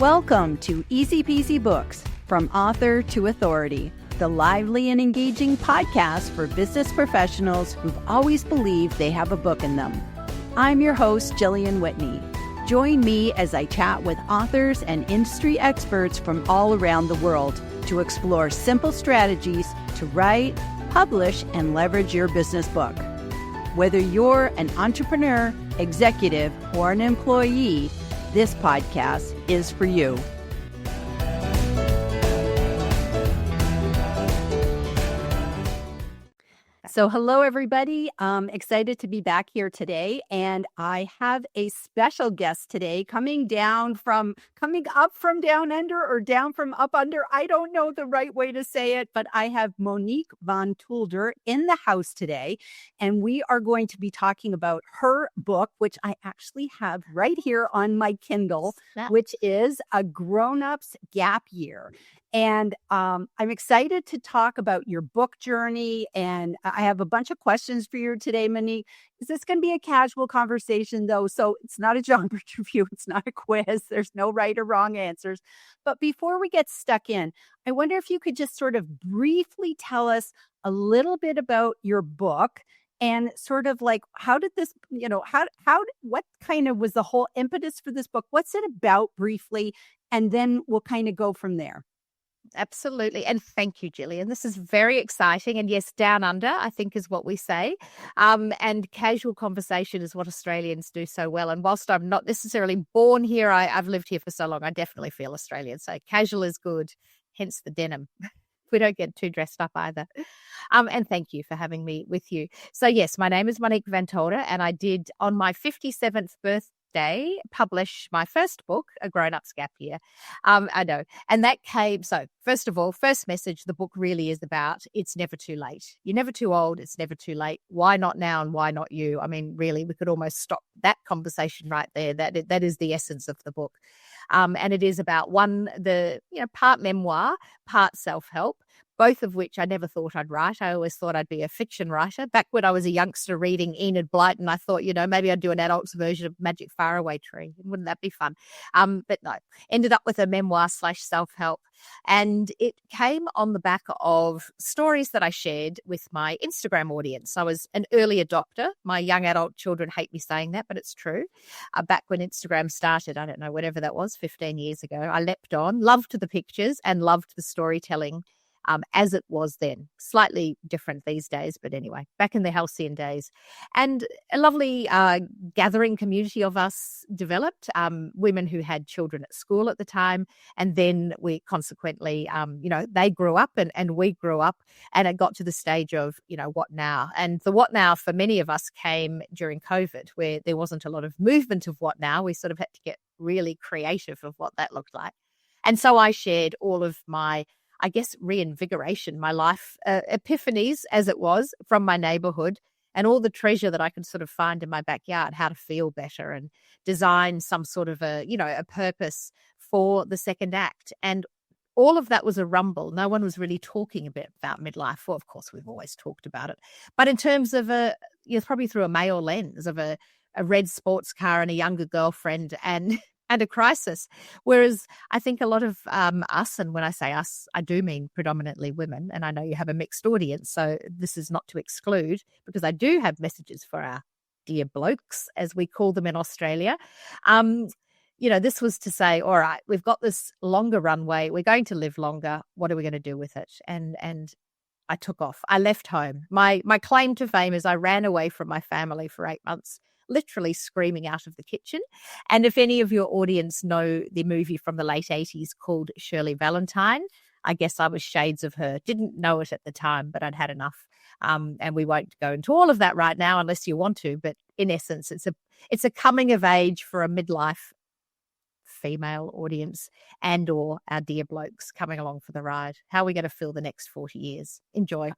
Welcome to Easy Peasy Books, From Author to Authority, the lively and engaging podcast for business professionals who've always believed they have a book in them. I'm your host, Jillian Whitney. Join me as I chat with authors and industry experts from all around the world to explore simple strategies to write, publish, and leverage your business book. Whether you're an entrepreneur, executive, or an employee, this podcast is for you. So hello, everybody. I'm excited to be back here today. And I have a special guest today coming up from down under or down from up under. I don't know the right way to say it, but I have Monique van Tulder in the house today. And we are going to be talking about her book, which I actually have right here on my Kindle, which is A Grown-Up's Gap Year. And I'm excited to talk about your book journey. And I have a bunch of questions for you today, Monique. Is this going to be a casual conversation, though? So it's not a job interview. It's not a quiz. There's no right or wrong answers. But before we get stuck in, I wonder if you could just sort of briefly tell us a little bit about your book and sort of like, how did this, what kind of was the whole impetus for this book? What's it about briefly? And then we'll kind of go from there. Absolutely. And thank you, Jillian. This is very exciting. And yes, down under, I think is what we say. And casual conversation is what Australians do so well. And whilst I'm not necessarily born here, I've lived here for so long, I definitely feel Australian. So casual is good, hence the denim. We don't get too dressed up either. And thank you for having me with you. So yes, my name is Monique van Tulder, and I did on my 57th birthday publish my first book, A Grown-Up's Gap Year. I know. And that came, so first of all, first message, the book really is about it's never too late. You're never too old. It's never too late. Why not now and why not you? I mean, really, we could almost stop that conversation right there. That is the essence of the book. And it is about part memoir, part self-help, both of which I never thought I'd write. I always thought I'd be a fiction writer. Back when I was a youngster reading Enid Blyton, I thought, maybe I'd do an adult's version of Magic Faraway Tree. Wouldn't that be fun? But no, ended up with a memoir / self-help. And it came on the back of stories that I shared with my Instagram audience. I was an early adopter. My young adult children hate me saying that, but it's true. Back when Instagram started, I don't know, whatever that was, 15 years ago, I leapt on, loved the pictures and loved the storytelling. As it was then. Slightly different these days, but anyway, back in the halcyon days. And a lovely gathering community of us developed, women who had children at school at the time. And then we consequently, they grew up and we grew up, and it got to the stage of, what now? And the what now for many of us came during COVID, where there wasn't a lot of movement of what now. We sort of had to get really creative of what that looked like. And so I shared all of my reinvigoration, my life epiphanies, as it was, from my neighborhood, and all the treasure that I could sort of find in my backyard, how to feel better and design some sort of a purpose for the second act. And all of that was a rumble. No one was really talking a bit about midlife. Well, of course, we've always talked about it. But in terms of probably through a male lens of a red sports car and a younger girlfriend and a crisis. Whereas I think a lot of us, and when I say us, I do mean predominantly women, and I know you have a mixed audience, so this is not to exclude, because I do have messages for our dear blokes, as we call them in Australia. This was to say, all right, we've got this longer runway, we're going to live longer, what are we going to do with it? And I took off. I left home. My claim to fame is I ran away from my family for 8 months, literally screaming out of the kitchen. And if any of your audience know the movie from the late 80s called Shirley Valentine, I guess I was shades of her. Didn't know it at the time, but I'd had enough. And we won't go into all of that right now unless you want to. But in essence, it's a coming of age for a midlife female audience and or our dear blokes coming along for the ride. How are we going to fill the next 40 years? Enjoy.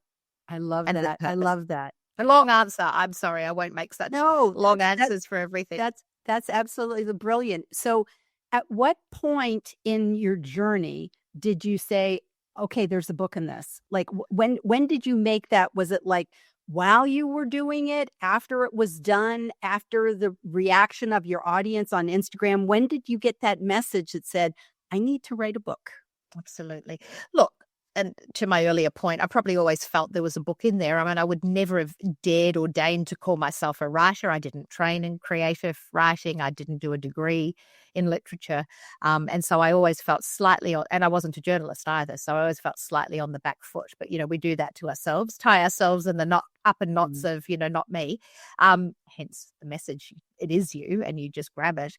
I love that. I love that. A long answer. I'm sorry. I won't make such long answers for everything. That's absolutely brilliant. So at what point in your journey did you say, okay, there's a book in this? Like when did you make that? Was it like while you were doing it, after it was done, after the reaction of your audience on Instagram? When did you get that message that said, I need to write a book? Absolutely. Look, and to my earlier point, I probably always felt there was a book in there. I mean, I would never have dared or deigned to call myself a writer. I didn't train in creative writing. I didn't do a degree in literature. And so I always felt slightly, and I wasn't a journalist either. So I always felt slightly on the back foot. But, we do that to ourselves, tie ourselves in the knot, up and knots of, not me. Hence the message, it is you, and you just grab it.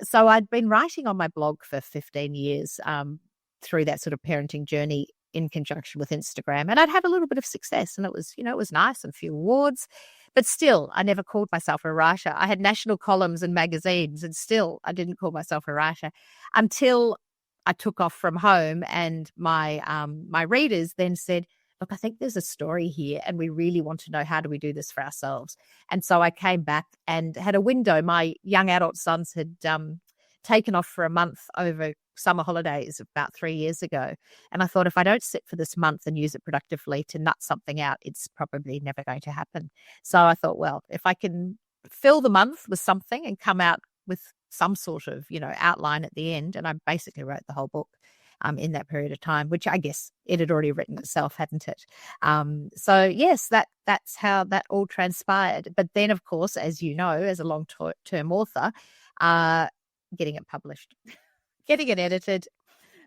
So I'd been writing on my blog for 15 years through that sort of parenting journey in conjunction with Instagram. And I'd had a little bit of success, and it was, it was nice, and a few awards, but still I never called myself a writer. I had national columns in magazines, and still I didn't call myself a writer until I took off from home, and my readers then said, look, I think there's a story here, and we really want to know, how do we do this for ourselves? And so I came back and had a window. My young adult sons had taken off for a month over summer holidays about 3 years ago. And I thought, if I don't sit for this month and use it productively to nut something out, it's probably never going to happen. So I thought, well, if I can fill the month with something and come out with some sort of, outline at the end. And I basically wrote the whole book in that period of time, which I guess it had already written itself, hadn't it? So yes, that's how that all transpired. But then, of course, as you know, as a long-term author, getting it published, getting it edited.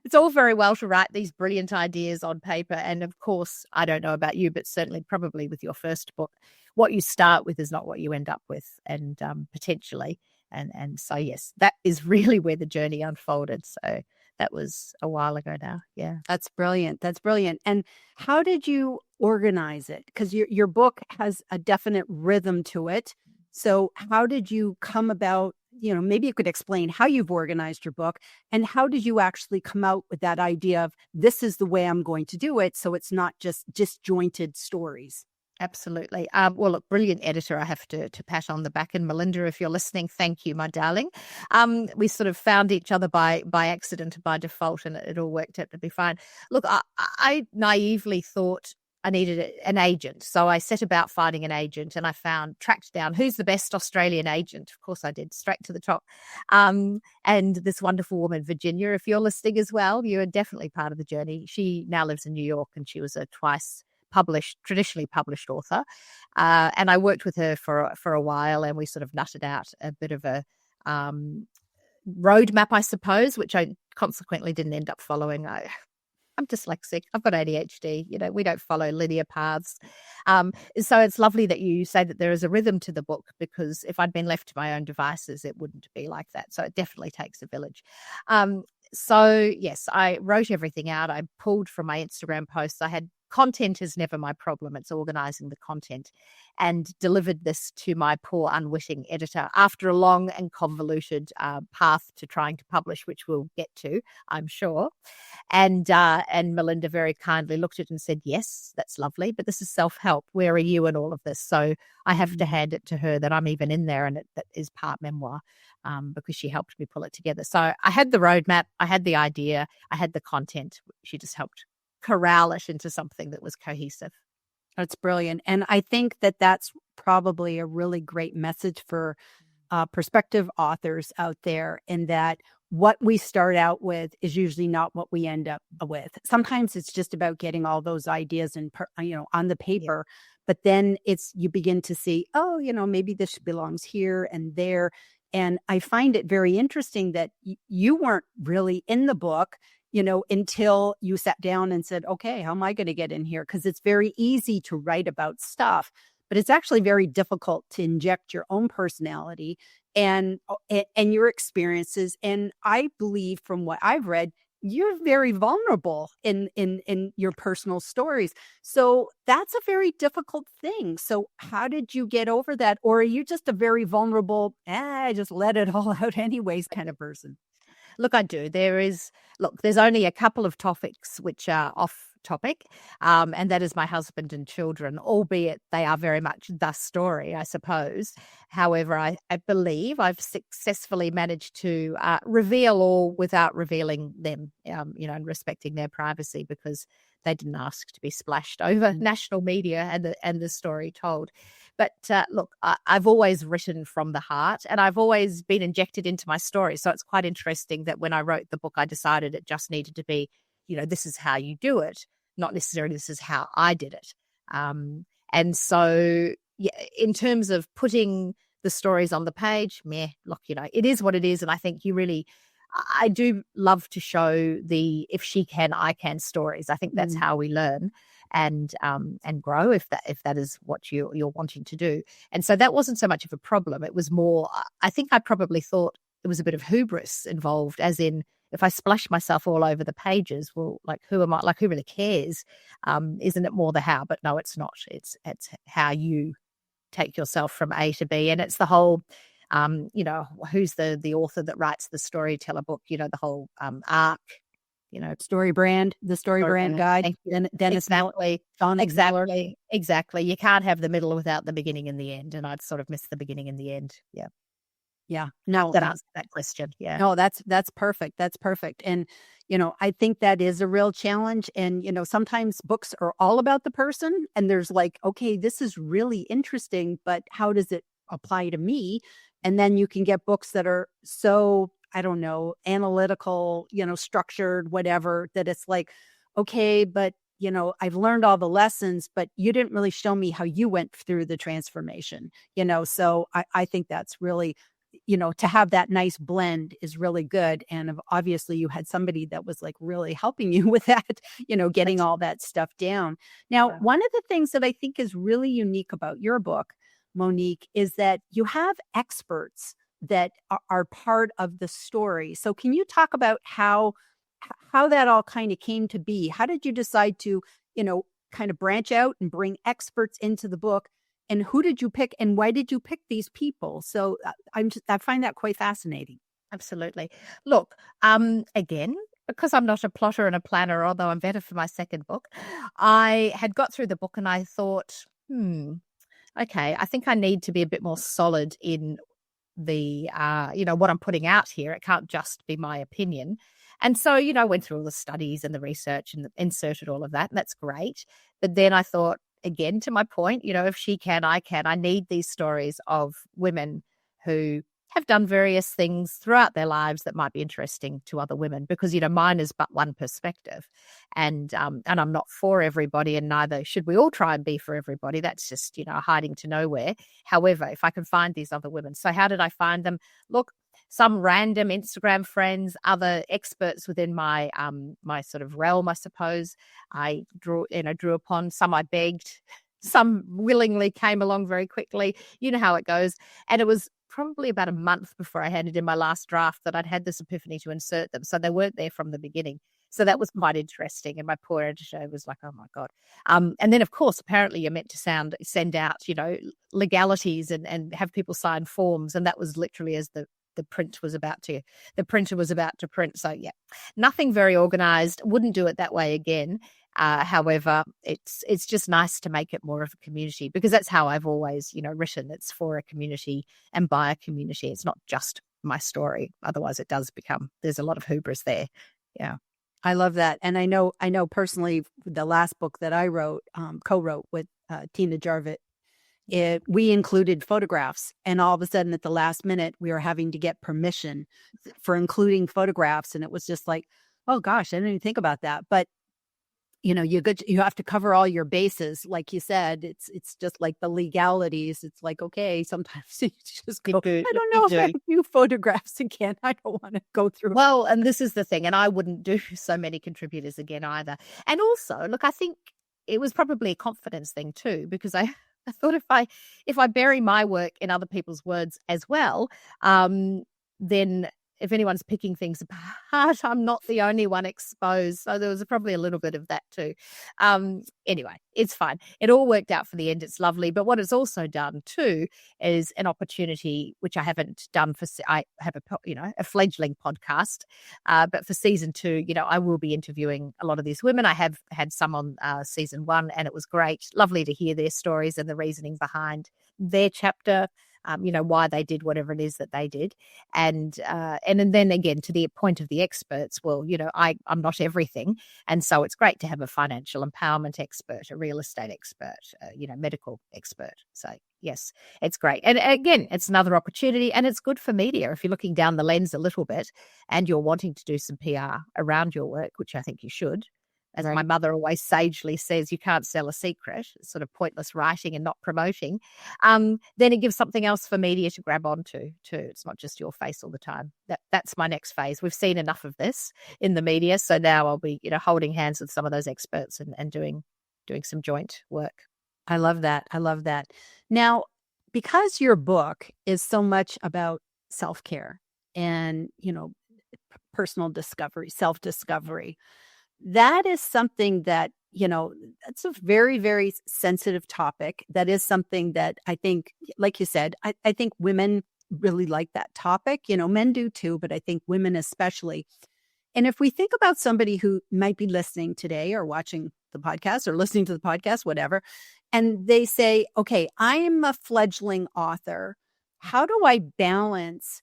It's all very well to write these brilliant ideas on paper. And of course, I don't know about you, but certainly probably with your first book, what you start with is not what you end up with, and potentially. And so, yes, that is really where the journey unfolded. So that was a while ago now. Yeah. That's brilliant. That's brilliant. And how did you organize it? Because your book has a definite rhythm to it. So how did you come about, maybe you could explain how you've organized your book, and how did you actually come out with that idea of, this is the way I'm going to do it, so it's not just disjointed stories? Absolutely. Well, look, brilliant editor, I have to pat on the back. And Melinda, if you're listening, thank you, my darling. We sort of found each other by accident, by default, and it all worked out to be fine. Look, I naively thought I needed an agent. So I set about finding an agent, and I tracked down who's the best Australian agent. Of course I did, straight to the top. And this wonderful woman, Virginia, if you're listening as well, you are definitely part of the journey. She now lives in New York, and she was a traditionally published author. And I worked with her for a while, and we sort of nutted out a bit of a roadmap, I suppose, which I consequently didn't end up following. I'm dyslexic. I've got ADHD. We don't follow linear paths. So it's lovely that you say that there is a rhythm to the book, because if I'd been left to my own devices, it wouldn't be like that. So it definitely takes a village. So yes, I wrote everything out. I pulled from my Instagram posts. Content is never my problem. It's organizing the content, and delivered this to my poor unwitting editor after a long and convoluted path to trying to publish, which we'll get to, I'm sure. And Melinda very kindly looked at it and said, yes, that's lovely, but this is self-help. Where are you in all of this? So I have to hand it to her that I'm even in there, and that is part memoir, because she helped me pull it together. So I had the roadmap, I had the idea, I had the content. She just helped corral it into something that was cohesive. That's brilliant. And I think that that's probably a really great message for prospective authors out there, in that what we start out with is usually not what we end up with. Sometimes it's just about getting all those ideas on the paper, but then you begin to see, maybe this belongs here and there. And I find it very interesting that you weren't really in the book, until you sat down and said, okay, how am I going to get in here? Because it's very easy to write about stuff, but it's actually very difficult to inject your own personality and your experiences. And I believe, from what I've read, you're very vulnerable in your personal stories. So that's a very difficult thing. So how did you get over that? Or are you just a very vulnerable, I just let it all out anyways kind of person? Look, I do. There's only a couple of topics which are off topic, and that is my husband and children, albeit they are very much the story, I suppose. However, I believe I've successfully managed to reveal all without revealing them, and respecting their privacy, because they didn't ask to be splashed over national media and the story told. But look, I've always written from the heart, and I've always been injected into my story. So it's quite interesting that when I wrote the book, I decided it just needed to be, this is how you do it, not necessarily this is how I did it. And so, yeah, in terms of putting the stories on the page, look, it is what it is. And I think I do love to show the if she can, I can stories. I think that's how we learn and grow if that is what you're wanting to do. And so that wasn't so much of a problem. It was more, I think I probably thought there was a bit of hubris involved, as in, if I splash myself all over the pages, well, like, who am I? Like, who really cares? Isn't it more the how? But no, it's not. It's how you take yourself from A to B. And it's the whole, who's the author that writes the storyteller book, the whole arc, story brand, the story brand guide. Dennis exactly. Miller, Exactly. You can't have the middle without the beginning and the end. And I'd sort of missed the beginning and the end. Yeah. Yeah. No, that answers that question. Yeah. No, that's perfect. That's perfect. And, I think that is a real challenge. And, sometimes books are all about the person, and there's like, okay, this is really interesting, but how does it apply to me? And then you can get books that are so, I don't know, analytical, structured, whatever, that it's like, okay, but I've learned all the lessons, but you didn't really show me how you went through the transformation, so I think that's really, to have that nice blend is really good. And obviously you had somebody that was like really helping you with that, getting all that stuff down. Now, one of the things that I think is really unique about your book, Monique, is that you have experts that are part of the story. So can you talk about how that all kind of came to be? How did you decide to, kind of branch out and bring experts into the book? And who did you pick, and why did you pick these people? So I find that quite fascinating. Absolutely. Look, again, because I'm not a plotter and a planner, although I'm better for my second book, I had got through the book and I thought, okay, I think I need to be a bit more solid in the, what I'm putting out here. It can't just be my opinion. And so, I went through all the studies and the research and inserted all of that. And that's great. But then I thought, again, to my point, if she can, I can. I need these stories of women who have done various things throughout their lives that might be interesting to other women, because, mine is but one perspective, and I'm not for everybody, and neither should we all try and be for everybody. That's just, hiding to nowhere. However, if I can find these other women. So how did I find them? Look, some random Instagram friends, other experts within my my sort of realm, I suppose. I drew upon. Some I begged, some willingly came along very quickly. You know how it goes. And it was probably about a month before I handed in my last draft that I'd had this epiphany to insert them. So they weren't there from the beginning. So that was quite interesting. And my poor editor was like, oh my God. And then, of course, apparently you're meant to send out, legalities and have people sign forms. And that was literally as the printer was about to print. So yeah, nothing very organized. Wouldn't do it that way again. However, it's just nice to make it more of a community, because that's how I've always, written. It's for a community and by a community. It's not just my story. Otherwise it does become, there's a lot of hubris there. Yeah. I love that. And I know personally, the last book that I wrote, co-wrote with Tina Jarvitt, we included photographs, and all of a sudden at the last minute, we were having to get permission for including photographs. And it was just like, oh gosh, I didn't even think about that. But you have to cover all your bases. Like you said, it's just like the legalities. It's like, okay, sometimes you just go, I don't know if I do photographs again. I don't want to go through. Well, and this is the thing, and I wouldn't do so many contributors again either. And also, look, I think it was probably a confidence thing too, because I thought if I bury my work in other people's words as well, then if anyone's picking things apart, I'm not the only one exposed. So there was probably a little bit of that too. Anyway, it's fine. It all worked out for the end. It's lovely. But what it's also done too is an opportunity, which I haven't done I have a fledgling podcast, but for season 2, I will be interviewing a lot of these women. I have had some on season 1, and it was great. Lovely to hear their stories and the reasoning behind their chapter. why they did whatever it is that they did. And then again, to the point of the experts, well, I'm not everything. And so it's great to have a financial empowerment expert, a real estate expert, medical expert. So yes, it's great. And again, it's another opportunity, and it's good for media. If you're looking down the lens a little bit and you're wanting to do some PR around your work, which I think you should. As my mother always sagely says, you can't sell a secret. It's sort of pointless writing and not promoting. Then it gives something else for media to grab onto too. It's not just your face all the time. That's my next phase. We've seen enough of this in the media, so now I'll be holding hands with some of those experts and doing some joint work. I love that. I love that. Now, because your book is so much about self-care and personal discovery, self-discovery, that is something that, that's a very, very sensitive topic. That is something that I think, like you said, I think women really like that topic. Men do too, but I think women especially. And if we think about somebody who might be listening today or watching the podcast or listening to the podcast, whatever, and they say, okay, I am a fledgling author. How do I balance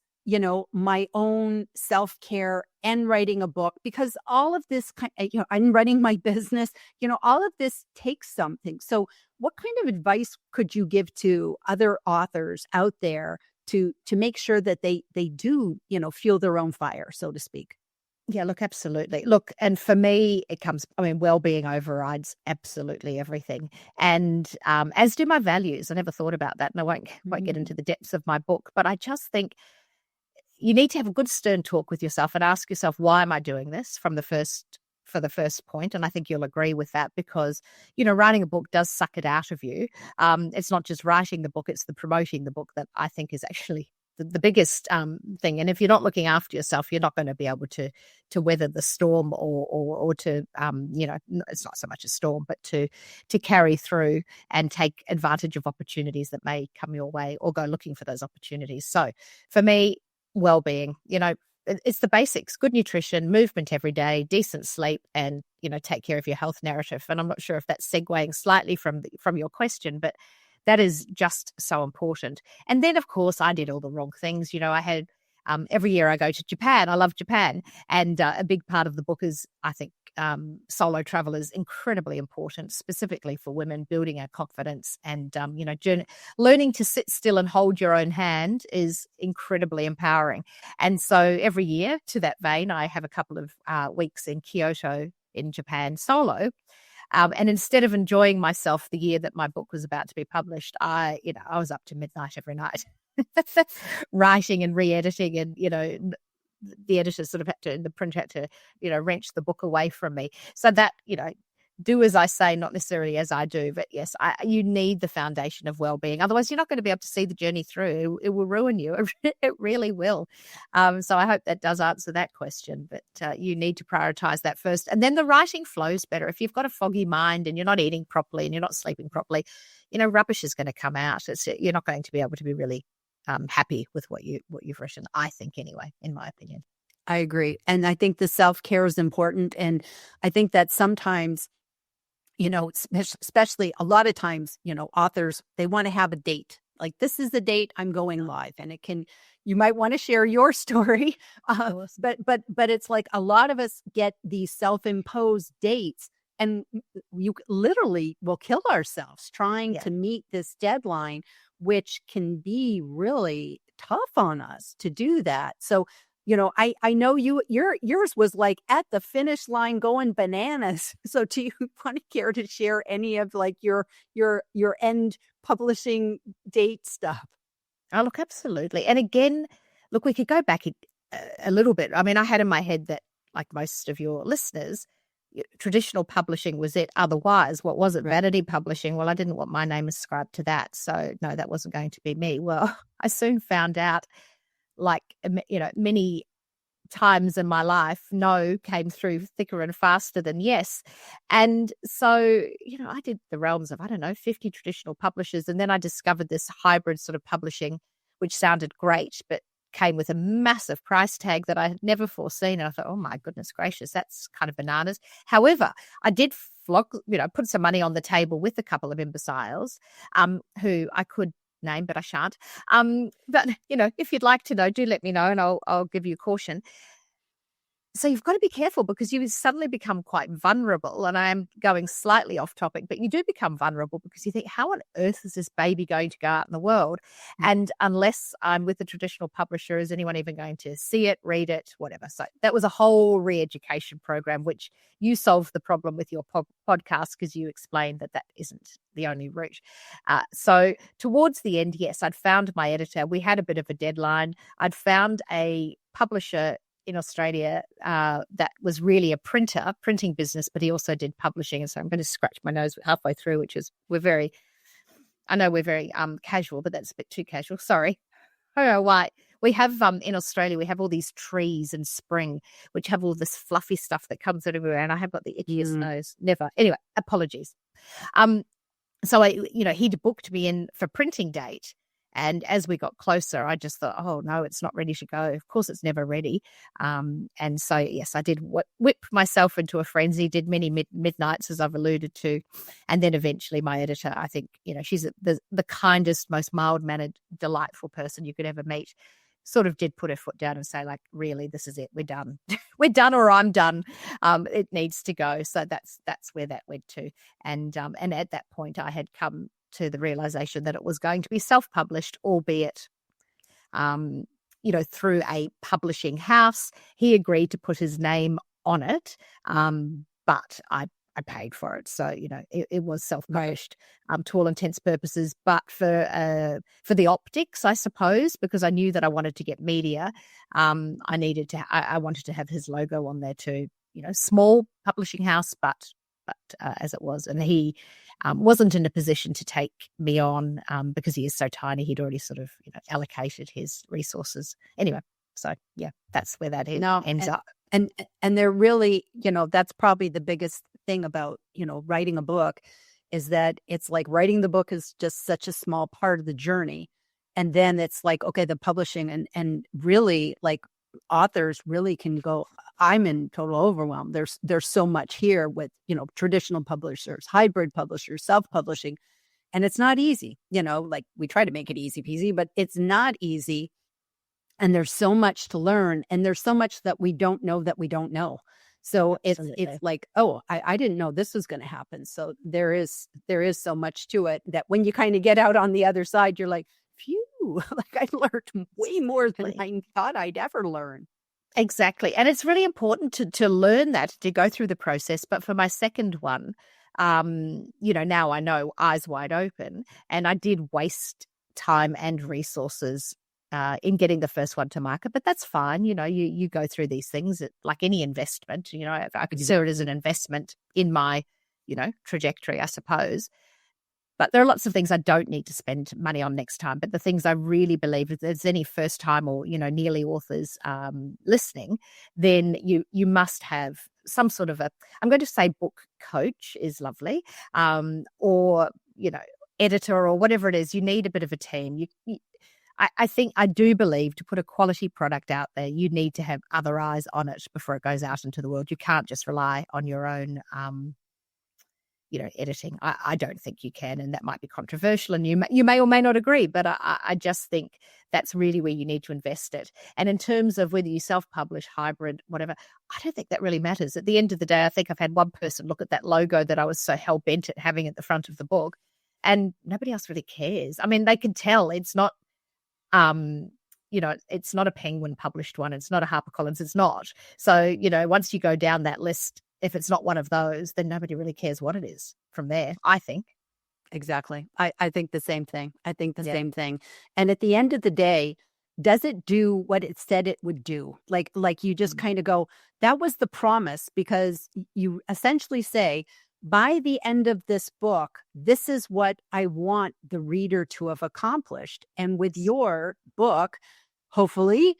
my own self-care and writing a book? Because all of this, I'm running my business, all of this takes something. So what kind of advice could you give to other authors out there to make sure that they do, fuel their own fire, so to speak? Yeah, look, absolutely. Look, and for me, well-being overrides absolutely everything. And as do my values. I never thought about that, and I won't get into the depths of my book, but I just think you need to have a good stern talk with yourself and ask yourself, why am I doing this for the first point? And I think you'll agree with that, because, writing a book does suck it out of you. It's not just writing the book, it's the promoting the book that I think is actually the biggest thing. And if you're not looking after yourself, you're not going to be able to weather the storm or to, it's not so much a storm, but to carry through and take advantage of opportunities that may come your way, or go looking for those opportunities. So for me, well-being, it's the basics: good nutrition, movement every day, decent sleep, and, take care of your health narrative. And I'm not sure if that's segueing slightly from your question, but that is just so important. And then, of course, I did all the wrong things. I had every year I go to Japan. I love Japan. And a big part of the book is, I think, solo travel is incredibly important, specifically for women, building our confidence and, learning to sit still and hold your own hand is incredibly empowering. And so every year, to that vein, I have a couple of weeks in Kyoto in Japan solo. And instead of enjoying myself the year that my book was about to be published, I was up to midnight every night writing and re-editing, and, the editor sort of the printer had to, wrench the book away from me. So that, do as I say, not necessarily as I do. But yes, you need the foundation of well-being. Otherwise, you're not going to be able to see the journey through. It will ruin you. It really will. So I hope that does answer that question. But you need to prioritize that first. And then the writing flows better. If you've got a foggy mind and you're not eating properly and you're not sleeping properly, rubbish is going to come out. You're not going to be able to be really happy with what you've written, I think, anyway, in my opinion. I agree. And I think the self-care is important. And I think that sometimes, especially a lot of times, authors, they want to have a date. Like, this is the date I'm going live. And you might want to share your story. But it's like a lot of us get these self-imposed dates, and you literally will kill ourselves trying to meet this deadline, which can be really tough on us to do that. So, I know yours was like at the finish line going bananas. So do you want to care to share any of like your end publishing date stuff? Oh, look, absolutely. And again, look, we could go back a little bit. I mean, I had in my head that, like most of your listeners, traditional publishing was it. Otherwise, what was it? Right. Vanity publishing. Well, I didn't want my name ascribed to that. So no, that wasn't going to be me. Well, I soon found out, like, many times in my life, no came through thicker and faster than yes. And so, I did the realms of, 50 traditional publishers. And then I discovered this hybrid sort of publishing, which sounded great, but came with a massive price tag that I had never foreseen. And I thought, oh my goodness gracious, that's kind of bananas. However, I did put some money on the table with a couple of imbeciles who I could name, but I shan't. But if you'd like to know, do let me know, and I'll give you caution. So you've got to be careful because you suddenly become quite vulnerable. And I am going slightly off topic, but you do become vulnerable because you think, how on earth is this baby going to go out in the world? And unless I'm with a traditional publisher, is anyone even going to see it, read it, whatever? So that was a whole re-education program, which you solved the problem with your podcast because you explained that isn't the only route. So towards the end, yes, I'd found my editor. We had a bit of a deadline. I'd found a publisher in Australia that was really a printing business, but he also did publishing. And so I'm going to scratch my nose halfway through, which is we're very casual, but that's a bit too casual. Sorry. I don't know why. We have in Australia, we have all these trees in spring, which have all this fluffy stuff that comes out everywhere. And I have got the itchiest nose. Never. Anyway, apologies. So he'd booked me in for printing date. And as we got closer, I just thought, oh, no, it's not ready to go. Of course, it's never ready. And so, yes, I did whip myself into a frenzy, did many midnights, as I've alluded to. And then eventually my editor, I think, she's the kindest, most mild-mannered, delightful person you could ever meet, sort of did put her foot down and say, like, really, this is it. We're done. We're done or I'm done. It needs to go. So that's where that went to. And at that point, I had come to the realization that it was going to be self-published, albeit, through a publishing house. He agreed to put his name on it, but I paid for it. So, it was self-published to all intents purposes, but for the optics, I suppose, because I knew that I wanted to get media, I wanted to have his logo on there too. Small publishing house, but as it was. And he wasn't in a position to take me on because he is so tiny. He'd already sort of allocated his resources. Anyway, so yeah, that's where that ends up. And they're really, that's probably the biggest thing about, writing a book is that it's like writing the book is just such a small part of the journey. And then it's like, okay, the publishing and really like authors really can go, I'm in total overwhelm. There's so much here with, traditional publishers, hybrid publishers, self-publishing, and it's not easy. Like we try to make it easy peasy, but it's not easy. And there's so much to learn, and there's so much that we don't know that we don't know. So it's like, oh, I didn't know this was going to happen. So there is so much to it that when you kind of get out on the other side, you're like, phew, like I learned way more than I thought I'd ever learn. Exactly. And it's really important to learn that, to go through the process. But for my second one, now I know, eyes wide open, and I did waste time and resources in getting the first one to market. But that's fine. You go through these things like any investment. I consider it as an investment in my, trajectory, I suppose. But there are lots of things I don't need to spend money on next time. But the things I really believe, if there's any first time or, nearly authors listening, then you must have some sort of I'm going to say book coach is lovely, or, editor or whatever it is. You need a bit of a team. I do believe to put a quality product out there, you need to have other eyes on it before it goes out into the world. You can't just rely on your own editing. I don't think you can, and that might be controversial, and you may or may not agree, but I just think that's really where you need to invest it. And in terms of whether you self-publish, hybrid, whatever, I don't think that really matters. At the end of the day, I think I've had one person look at that logo that I was so hell-bent at having at the front of the book, and nobody else really cares. I mean, they can tell it's not, it's not a Penguin published one. It's not a HarperCollins. It's not. So, once you go down that list, if it's not one of those, then nobody really cares what it is from there, I think. Exactly. I think the same thing. Same thing. And at the end of the day, does it do what it said it would do? Like you just kind of go, that was the promise, because you essentially say, by the end of this book, this is what I want the reader to have accomplished. And with your book, hopefully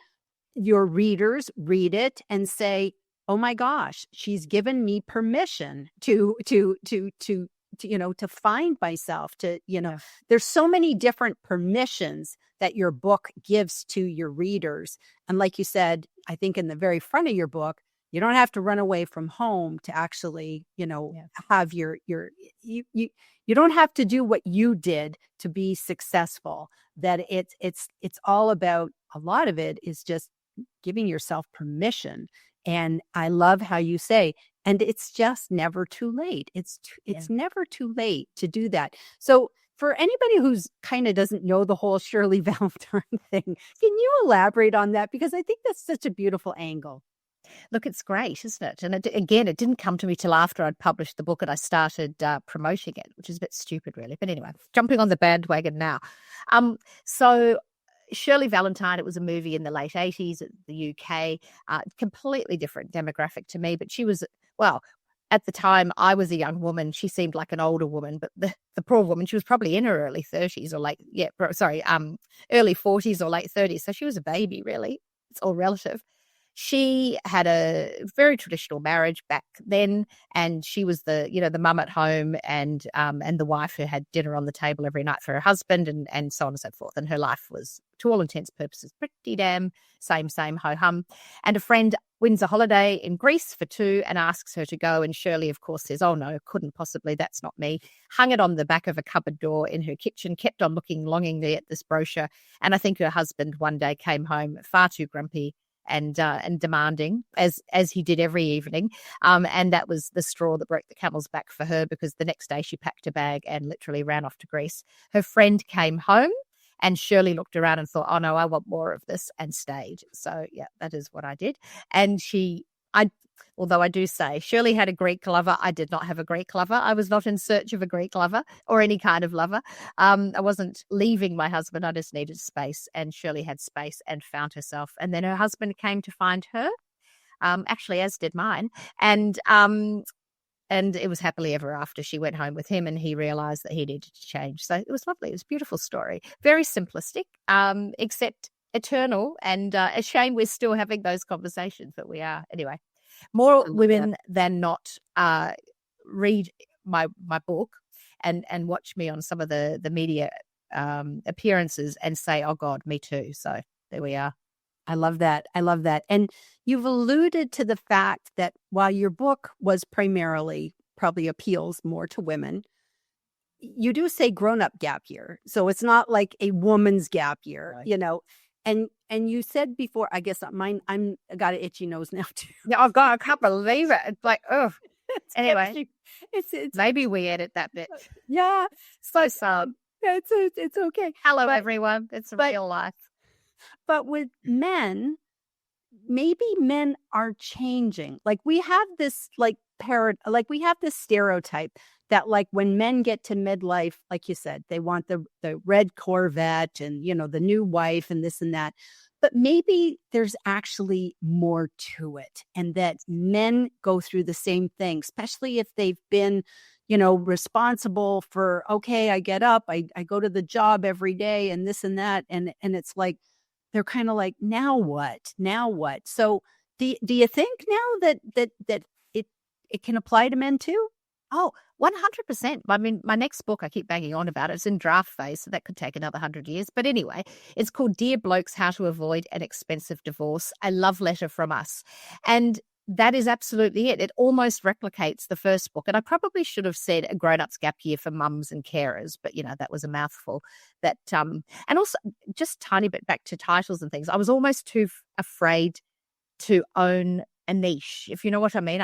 your readers read it and say, oh my gosh, she's given me permission to find myself, there's so many different permissions that your book gives to your readers. And like you said, I think in the very front of your book, You don't have to run away from home to actually, have you don't have to do what you did to be successful. That it's all about, a lot of it is just giving yourself permission. And I love how you say, and it's just never too late. It's never too late to do that. So for anybody who's kind of doesn't know the whole Shirley Valentine thing, can you elaborate on that? Because I think that's such a beautiful angle. Look, it's great, isn't it? And again, it didn't come to me till after I'd published the book and I started promoting it, which is a bit stupid, really. But anyway, jumping on the bandwagon now. So Shirley Valentine, it was a movie in the late 80s at the UK, completely different demographic to me, but she was, well, at the time I was a young woman. She seemed like an older woman, but the poor woman, she was probably in her early 30s or early 40s or late 30s. So she was a baby, really. It's all relative. She had a very traditional marriage back then, and she was the mum at home and the wife who had dinner on the table every night for her husband and so on and so forth. And her life was, to all intents and purposes, pretty damn same ho-hum. And a friend wins a holiday in Greece for two and asks her to go. And Shirley, of course, says, oh, no, couldn't possibly. That's not me. Hung it on the back of a cupboard door in her kitchen, kept on looking longingly at this brochure. And I think her husband one day came home far too grumpy and demanding, as he did every evening. And that was the straw that broke the camel's back for her, because the next day she packed a bag and literally ran off to Greece. Her friend came home and Shirley looked around and thought, oh, no, I want more of this, and stayed. So, yeah, that is what I did. And although I do say Shirley had a Greek lover, I did not have a Greek lover. I was not in search of a Greek lover or any kind of lover. I wasn't leaving my husband. I just needed space, and Shirley had space and found herself. And then her husband came to find her, actually, as did mine. And it was happily ever after. She went home with him and he realized that he needed to change. So it was lovely. It was a beautiful story. Very simplistic, except eternal. And a shame we're still having those conversations, but we are. Anyway. More women than not read my book and watch me on some of the media appearances and say, oh, God, me too. So there we are. I love that. And you've alluded to the fact that while your book was primarily probably appeals more to women, you do say grown-up gap year. So it's not like a woman's gap year, right. And you said before, I guess I got an itchy nose now too. Yeah, I can't believe it. It's like, oh. Anyway, it's maybe we edit that bit. Yeah, so sad. It's okay. Hello, everyone. It's real life. But with men, maybe men are changing. Like we have this we have this stereotype that like when men get to midlife, like you said, they want the red Corvette and, the new wife and this and that. But maybe there's actually more to it, and that men go through the same thing, especially if they've been, responsible for, okay, I get up, I go to the job every day and this and that. And it's like, they're kind of like, now what? So do you think now that it can apply to men too? Oh, 100%. I mean, my next book, I keep banging on about it. It's in draft phase, so that could take another 100 years. But anyway, it's called Dear Blokes, How to Avoid an Expensive Divorce, a love letter from us. And that is absolutely it. It almost replicates the first book. And I probably should have said a grown-ups gap year for mums and carers, but, that was a mouthful. That and also just tiny bit back to titles and things. I was almost too afraid to own a niche, if you know what I mean.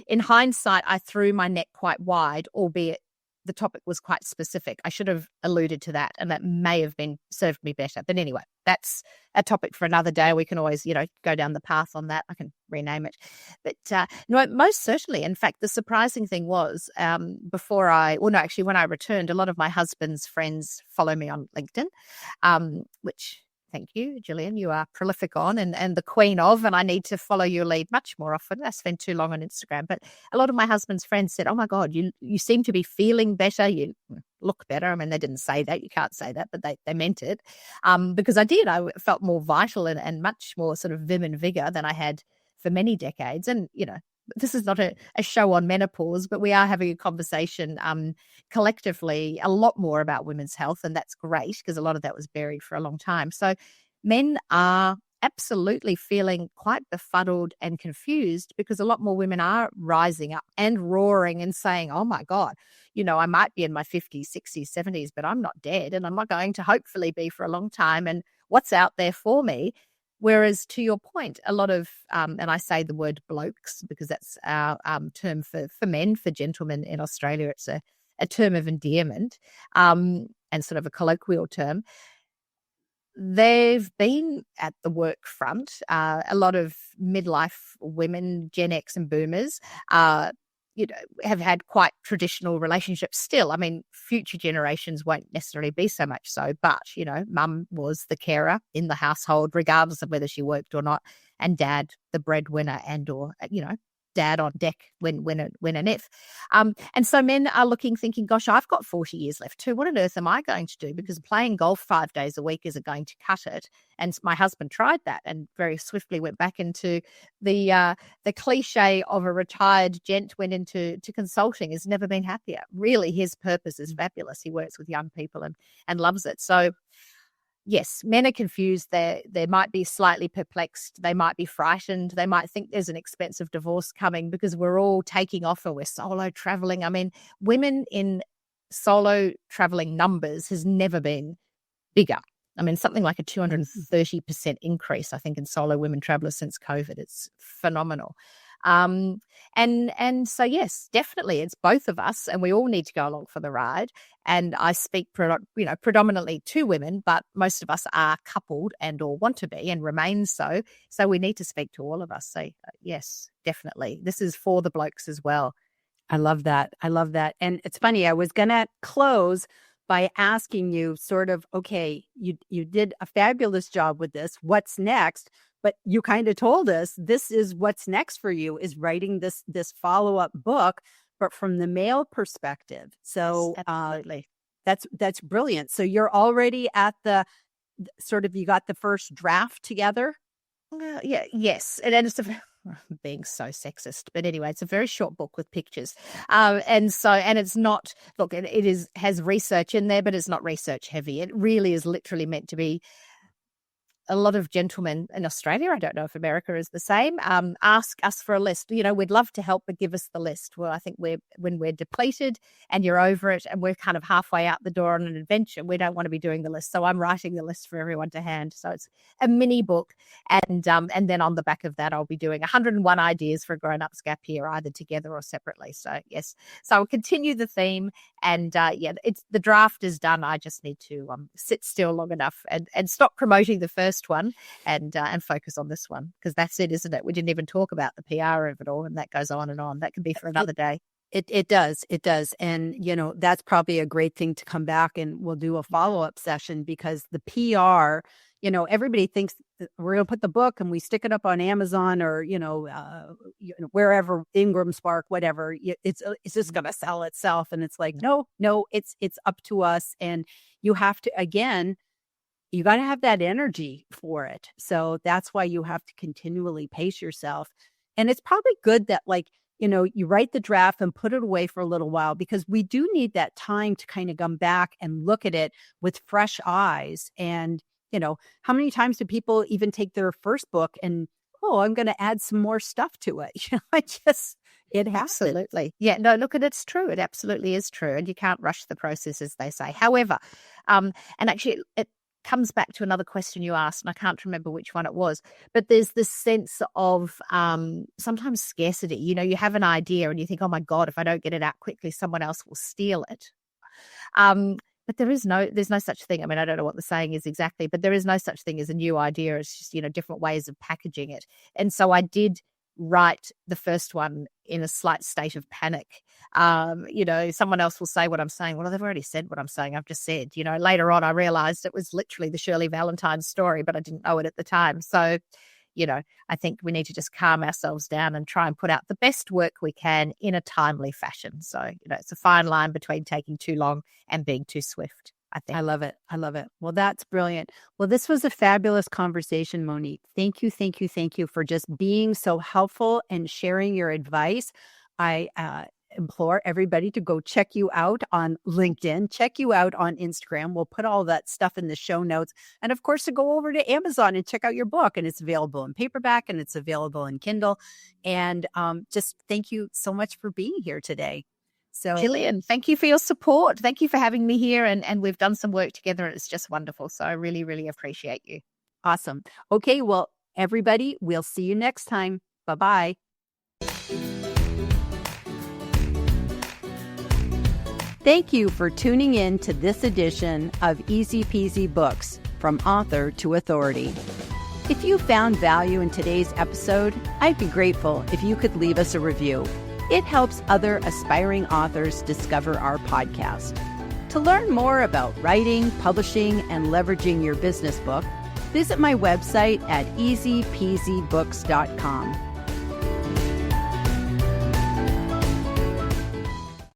In hindsight, I threw my net quite wide, albeit the topic was quite specific. I should have alluded to that, and that may have served me better. But anyway, that's a topic for another day. We can always, go down the path on that. I can rename it. But no, most certainly. In fact, the surprising thing was when I returned, a lot of my husband's friends follow me on LinkedIn, which... Thank you, Gillian. You are prolific on and the queen of, and I need to follow your lead much more often. I spend too long on Instagram. But a lot of my husband's friends said, oh, my God, you seem to be feeling better. You look better. I mean, they didn't say that. You can't say that, but they meant it. Because I did. I felt more vital and much more sort of vim and vigor than I had for many decades. And, this is not a show on menopause, but we are having a conversation collectively a lot more about women's health. And that's great because a lot of that was buried for a long time. So men are absolutely feeling quite befuddled and confused, because a lot more women are rising up and roaring and saying, oh my God, I might be in my 50s, 60s, 70s, but I'm not dead, and I'm not going to hopefully be for a long time. And what's out there for me? Whereas, to your point, a lot of, and I say the word blokes because that's our term for men, for gentlemen in Australia. It's a term of endearment, and sort of a colloquial term. They've been at the work front. A lot of midlife women, Gen X and boomers, have had quite traditional relationships still. I mean, future generations won't necessarily be so much so, but, mum was the carer in the household, regardless of whether she worked or not, and dad, the breadwinner, and or, dad on deck when and if. And so men are looking, thinking, gosh, I've got 40 years left too. What on earth am I going to do? Because playing golf 5 days a week isn't going to cut it. And my husband tried that and very swiftly went back into the cliche of a retired gent, went into consulting, has never been happier. Really, his purpose is fabulous. He works with young people and loves it. So yes, men are confused. They might be slightly perplexed. They might be frightened. They might think there's an expensive divorce coming because we're all taking off and we're solo traveling. I mean, women in solo traveling numbers has never been bigger. I mean, something like a 230% increase, I think, in solo women travelers since COVID. It's phenomenal. And so, yes, definitely, it's both of us, and we all need to go along for the ride. And I speak, predominantly to women, but most of us are coupled and or want to be and remain so. So we need to speak to all of us. So yes, definitely, this is for the blokes as well. I love that. I love that. And it's funny, I was going to close by asking you sort of, okay, you did a fabulous job with this. What's next? But you kind of told us this is what's next for you, is writing this follow-up book, but from the male perspective. So yes, absolutely. That's brilliant. So you're already at the sort of, you got the first draft together? Yes. And then it's being so sexist, but anyway, it's a very short book with pictures, and it's not, look, it has research in there, but it's not research heavy. It really is literally meant to be. A lot of gentlemen in Australia, I don't know if America is the same, ask us for a list. We'd love to help, but give us the list. Well, I think when we're depleted and you're over it and we're kind of halfway out the door on an adventure, we don't want to be doing the list. So I'm writing the list for everyone to hand. So it's a mini book. And then on the back of that, I'll be doing 101 ideas for a grown-ups gap year, either together or separately. So yes, so I'll continue the theme. And the draft is done. I just need to sit still long enough and stop promoting the first one and focus on this one, because that's it, isn't it? We didn't even talk about the PR of it all, and that goes on and on. That can be for another day. It does. And, that's probably a great thing to come back and we'll do a follow-up session, because the PR, everybody thinks that we're going to put the book and we stick it up on Amazon or, wherever, Ingram Spark, whatever. It's just going to sell itself. And it's like, no, it's up to us. And you have to, again, you got to have that energy for it. So that's why you have to continually pace yourself. And it's probably good that, like, you write the draft and put it away for a little while, because we do need that time to kind of come back and look at it with fresh eyes. And, how many times do people even take their first book and, oh, I'm going to add some more stuff to it? It happens. Absolutely. Yeah, no, look, and it's true. It absolutely is true. And you can't rush the process, as they say. However, and actually it comes back to another question you asked, and I can't remember which one it was, but there's this sense of sometimes scarcity. You have an idea and you think, oh my God, if I don't get it out quickly, someone else will steal it. But there's no such thing. I mean, I don't know what the saying is exactly, but there is no such thing as a new idea. It's just, different ways of packaging it. And so I did write the first one in a slight state of panic. Someone else will say what I'm saying. Well, they've already said what I'm saying. I've just said, later on I realized it was literally the Shirley Valentine story, but I didn't know it at the time. So, I think we need to just calm ourselves down and try and put out the best work we can in a timely fashion. So, it's a fine line between taking too long and being too swift, I think. I love it. Well, that's brilliant. Well, this was a fabulous conversation, Monique. Thank you for just being so helpful and sharing your advice. I implore everybody to go check you out on LinkedIn, check you out on Instagram. We'll put all that stuff in the show notes. And of course, to go over to Amazon and check out your book. And it's available in paperback and it's available in Kindle. And just thank you so much for being here today. So, Gillian, thank you for your support. Thank you for having me here. And we've done some work together. And it's just wonderful. So I really, really appreciate you. Awesome. Okay, well, everybody, we'll see you next time. Bye-bye. Thank you for tuning in to this edition of Easy Peasy Books, From Author to Authority. If you found value in today's episode, I'd be grateful if you could leave us a review. It helps other aspiring authors discover our podcast. To learn more about writing, publishing, and leveraging your business book, visit my website at easypeasybooks.com.